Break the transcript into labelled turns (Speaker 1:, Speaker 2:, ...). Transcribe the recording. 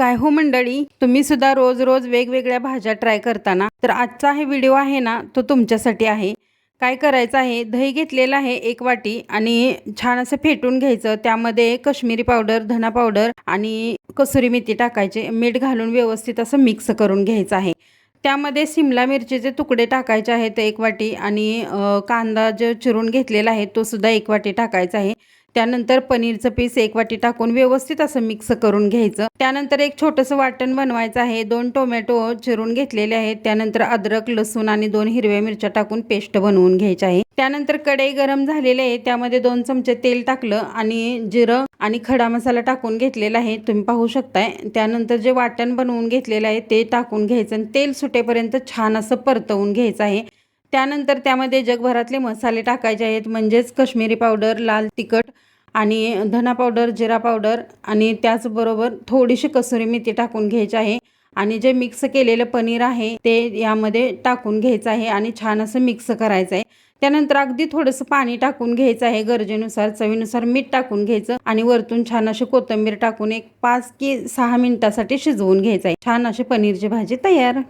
Speaker 1: काय हो मंडळी, तुम्ही सुद्धा रोज रोज वेगवेगळ्या भाज्या ट्राय करताना, तर आजचा हे व्हिडिओ आहे ना, तो तुमच्यासाठी आहे. काय करायचं आहे, दही घेतलेलं आहे 1 वाटी आणि छान असं फेटून घ्यायचं. त्यामध्ये काश्मीरी पावडर, धना पावडर आणि कसुरी मेथी टाकायचे. मीठ घालून व्यवस्थित असं मिक्स करून घ्यायचं आहे. त्यामध्ये शिमला मिरचीचे तुकडे टाकायचे आहेत 1 वाटी आणि कांदा जो चिरून घेतलेला आहे तो सुद्धा 1 वाटी टाकायचा आहे. त्यानंतर पनीरचं पीस 1 वाटी टाकून व्यवस्थित असं मिक्स करून घ्यायचं. त्यानंतर एक छोटंसं वाटण बनवायचं आहे. 2 टोमॅटो चिरून घेतलेले आहेत. त्यानंतर अद्रक, लसूण आणि 2 हिरव्या मिरच्या टाकून पेस्ट बनवून घ्यायची आहे. त्यानंतर कढई गरम झालेली आहे. त्यामध्ये 2 चमचे तेल टाकलं आणि जिरं आणि खडा मसाला टाकून घेतलेला आहे, तुम्ही पाहू शकताय. त्यानंतर जे वाटण बनवून घेतलेलं आहे ते टाकून घ्यायचं आणि तेल सुटेपर्यंत छान असं परतवून घ्यायचं आहे. त्यानंतर त्यामध्ये जगभरातले मसाले टाकायचे आहेत, म्हणजेच काश्मीरी पावडर, लाल तिखट आणि धना पावडर, जिरा पावडर आणि त्याचबरोबर थोडीशी कसुरी मेथी टाकून घ्यायची आहे. आणि जे मिक्स केलेलं पनीर आहे ते यामध्ये टाकून घ्यायचं आहे आणि छान असं मिक्स करायचं आहे. त्यानंतर अगदी थोडंसं पाणी टाकून घ्यायचं आहे, गरजेनुसार, चवीनुसार मीठ टाकून घ्यायचं आणि वरतून छान अशी कोथिंबीर टाकून एक 5 की 6 मिनिटासाठी शिजवून घ्यायचं आहे. छान अशी पनीरची भाजी तयार.